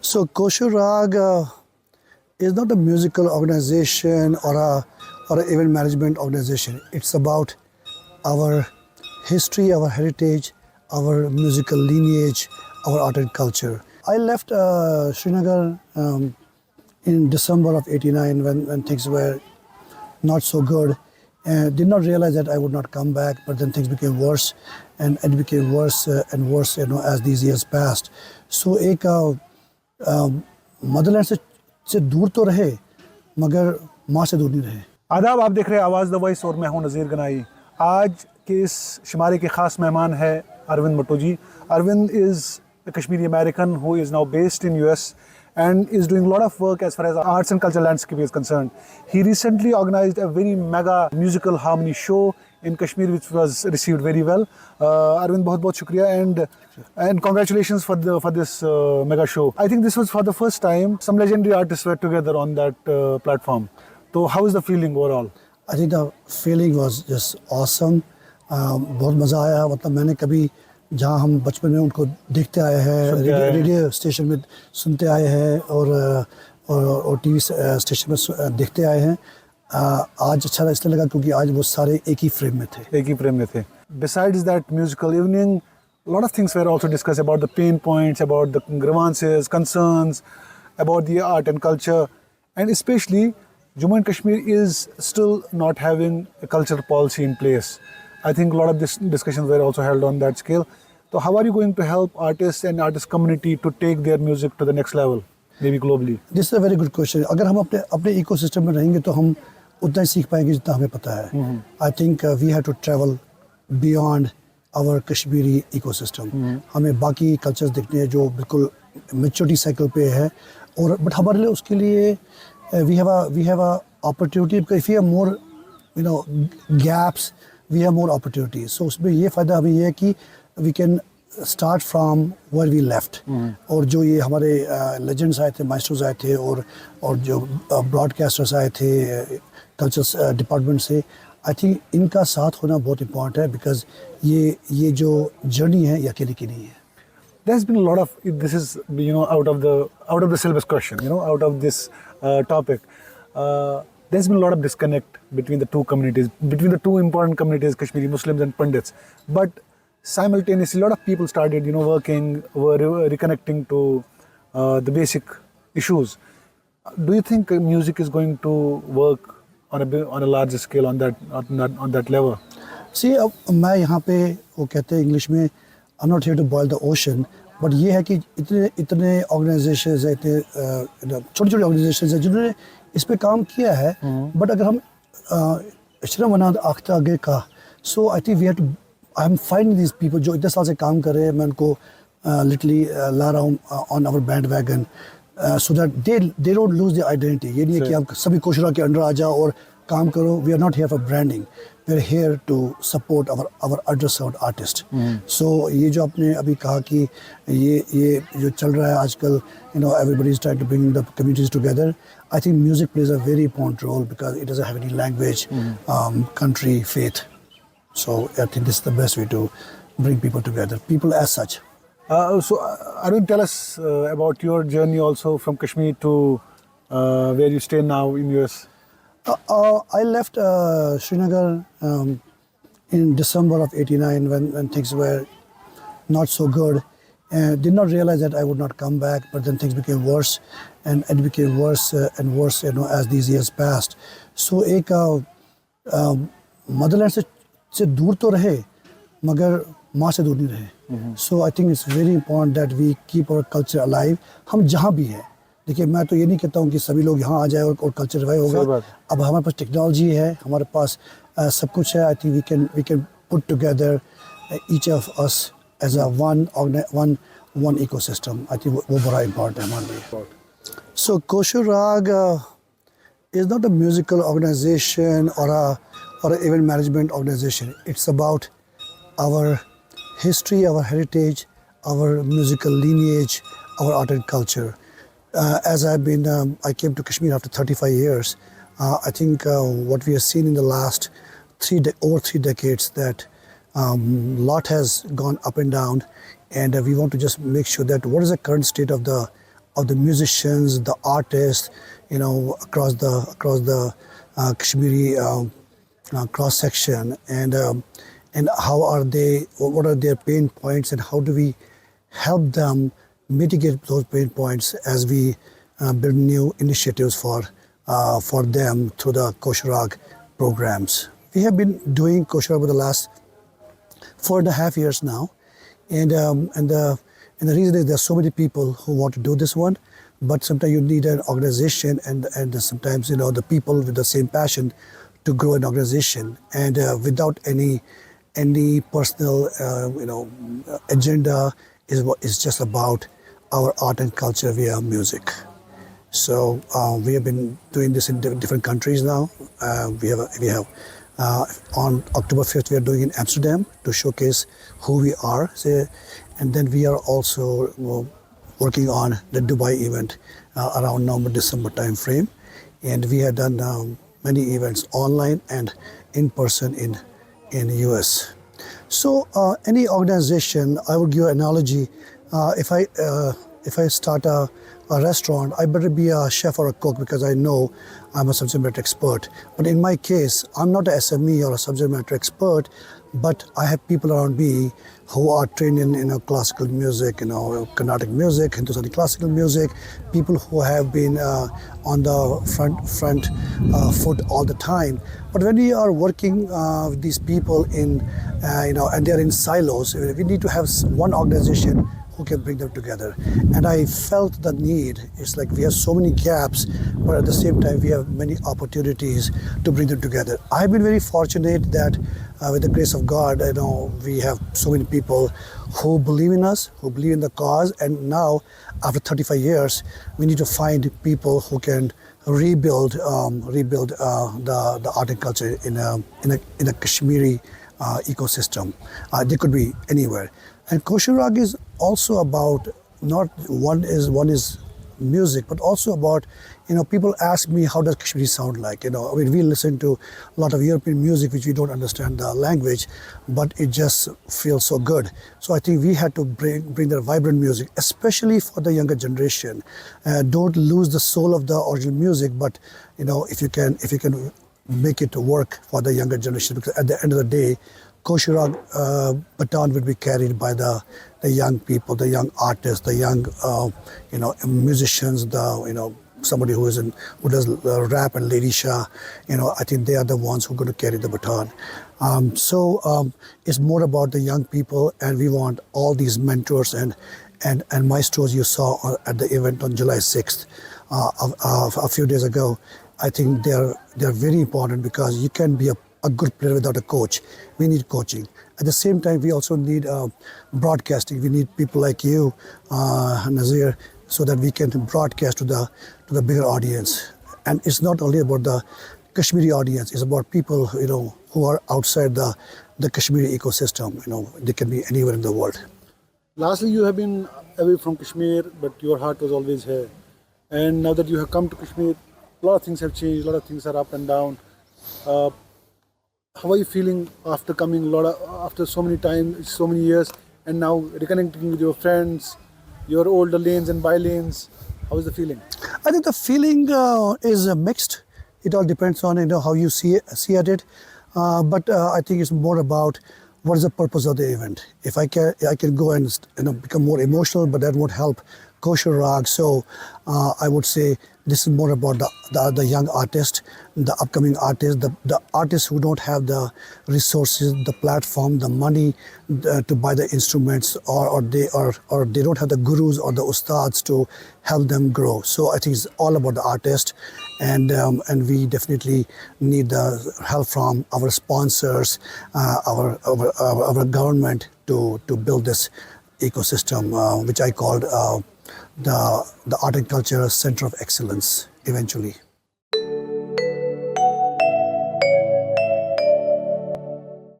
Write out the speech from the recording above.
So KoshurRAAG is not a musical organization or an event management organization. It's about our history, our heritage, our musical lineage, our art and culture. I left Srinagar in December of '89 when things were not so good, and did not realize that I would not come back. But then things became worse, and it became worse and worse, as these years passed. So एक Motherland से दूर तो रहे मगर माँ से दूर नहीं रहे. आदाब, आप देख रहे हैं आवाज़ द वॉइस और मैं हूं नज़ीर गनाई. आज के इस शुमारे के ख़ास मेहमान है Arvind Mattoo ji. Arvind is a Kashmiri American who is now based in US and is doing a lot of work as far as arts and cultural landscape is concerned. He recently organized a very mega musical harmony show in Kashmir which was received very well. Arvind, बहुत shukriya and congratulations for this mega show. I think this was for the first time some legendary artists were together on that platform. So how is the feeling overall? I think the feeling was just awesome. बहुत मज़ा आया. मतलब मैंने कभी जहाँ हम बचपन में उनको देखते आए हैं, रेडियो स्टेशन में सुनते आए हैं और टीवी स्टेशन में देखते आए हैं. आज अच्छा इसलिए लगा क्योंकि आज वो सारे एक ही फ्रेम में थे. Besides that musical evening, a lot of things were also discussed about the pain points, about the grievances, concerns, about the art and culture, and especially Jammu and Kashmir is still not having a cultural policy in place. I think a lot of discussions were also held on that scale. So how are you going to help artists and artist community to take their music to the next level, maybe globally? This is a very good question. अगर हम अपने ecosystem में रहेंगे तो हम उतना ही सीख पाएंगे जितना हमें पता है. I think we have to travel beyond our Kashmiri ecosystem. हमें बाकी कल्चर्स देखने हैं जो बिल्कुल मेच्योरिटी साइकिल पे है और बट हमारे लिए उसके लिए we have a opportunity because if we have more gaps, we have more opportunities. So उसमें ये फ़ायदा हमें ये है कि we can start from where we left. और जो ये हमारे legends आए थे, maestros आए थे और जो broadcasters आए थे कल्चर डिपार्टमेंट से, आई थिंक इनका साथ होना बहुत इम्पोर्टेंट है बिकॉज ये जो जर्नी है ये अकेले की नहीं है. There's been a lot of this is out of the syllabus question, out of this topic. There's been a lot of disconnect between the two communities, between the two important communities, Kashmiri Muslims and Pandits. But simultaneously, a lot of people started, working, were reconnecting to the basic issues. Do you think music is going to work on a larger scale on that level? See, मैं यहाँ पे वो कहते हैं English में I'm not here to boil the ocean, but ये है कि इतने ऑर्गेनाइजेशंस हैं, इतने छोटे ऑर्गेनाइजेशंस हैं जिन्होंने इस पे काम किया है. बट अगर हम श्रमनाद आख्ता आगे का, so I think we have to I am finding these people जो इतने साल से काम कर रहे हैं. मैं उनको लिटरली ला रहा हूँ on our bandwagon so that they don't lose the identity. ये नहीं है कि आप सभी KoshurRAAG के अंडर आ जाओ और काम करो. We are not here for branding, we are here to support our underserved artist. So ये जो आपने अभी कहा कि ये जो चल रहा है आजकल, everybody is trying to bring the communities together. I think music plays a very important role because it doesn't have any language, country, faith. So I think this is the best way to bring people together, people as such. So Arvind, tell us about your journey also from Kashmir to where you stay now in US. I left Srinagar in December of '89 when things were not so good, and did not realize that I would not come back. But then things became worse, and it became worse and worse, as these years passed. So एक motherland से दूर तो रहे मगर माँ से दूर नहीं रहे. So I think it's very important that we keep our culture alive. हम जहाँ भी हैं, देखिए मैं तो ये नहीं कहता हूँ कि सभी लोग यहाँ आ जाए और कल्चर रिवाइव होगा. अब हमारे पास टेक्नोलॉजी है, हमारे पास सब कुछ है. I think we can put together each of us as a one ecosystem. I think वो बड़ा इम्पोर्टेंट है हमारे लिए. सो KoshurRAAG is not a musical organization or an event management organization. It's about our history, our heritage, our musical lineage, our art and culture. As I came to Kashmir after 35 years. I think what we have seen in the last over three decades that lot has gone up and down, and we want to just make sure that what is the current state of the of the musicians, the artists, across the Kashmiri cross section, and what are their pain points, and how do we help them mitigate those pain points as we build new initiatives for them through the KoshurRAAG programs. We have been doing KoshurRAAG for the last 4.5 years now, and the reason is there are so many people who want to do this one, but sometimes you need an organization and sometimes the people with the same passion to grow an organization, and without any personal agenda is just about our art and culture via music. So we have been doing this in different countries now. We have on October 5th we are doing in Amsterdam to showcase who we are. And then we are also working on the Dubai event around November-December time frame. And we have done many events online and in person in US. So any organization, I would give an analogy. If I start a restaurant, I better be a chef or a cook because I know I'm a subject matter expert. But in my case, I'm not an SME or a subject matter expert, but I have people around me who are trained in classical music, Carnatic music, Hindustani classical music, people who have been on the front foot all the time. But when we are working with these people and they're in silos, we need to have one organization who can bring them together. And I felt the need. It's like we have so many gaps, but at the same time we have many opportunities to bring them together. I've been very fortunate that with the grace of God, we have so many people who believe in us, who believe in the cause, and now after 35 years, we need to find people who can rebuild the art and culture in a Kashmiri ecosystem. They could be anywhere. And KoshurRAAG is also about not one is music, but also about people ask me how does Kashmiri sound like. We listen to a lot of European music which we don't understand the language, but it just feels so good. So I think we had to bring that vibrant music, especially for the younger generation. Don't lose the soul of the original music, but if you can make it work for the younger generation, because at the end of the day, KoshurRAAG baton will be carried by the young people, the young artists, the young musicians, somebody who does rap and Lady Shah. I think they are the ones who are going to carry the baton. So it's more about the young people, and we want all these mentors and maestros you saw at the event on July 6th a few days ago. I think they're very important because you can be a good player without a coach. We need coaching. At the same time, we also need broadcasting. We need people like you, Nazir, so that we can broadcast to the bigger audience. And it's not only about the Kashmiri audience. It's about people who are outside the Kashmiri ecosystem. They can be anywhere in the world. Lastly, you have been away from Kashmir, but your heart was always here. And now that you have come to Kashmir, a lot of things have changed. A lot of things are up and down. How are you feeling after coming after so many times, so many years, and now reconnecting with your friends, your older lanes and by lanes? How is the feeling? I think the feeling is mixed. It all depends on how you see at it. But I think it's more about what is the purpose of the event. If I can go and become more emotional, but that won't help KoshurRAAG. So I would say this is more about the young artist, the upcoming artist, the artists who don't have the resources, the platform, the money to buy the instruments, or they don't have the gurus or the ustads to help them grow. So I think it's all about the artist, and we definitely need the help from our sponsors, our government to build this ecosystem, which I called the Art and Culture Center of Excellence eventually.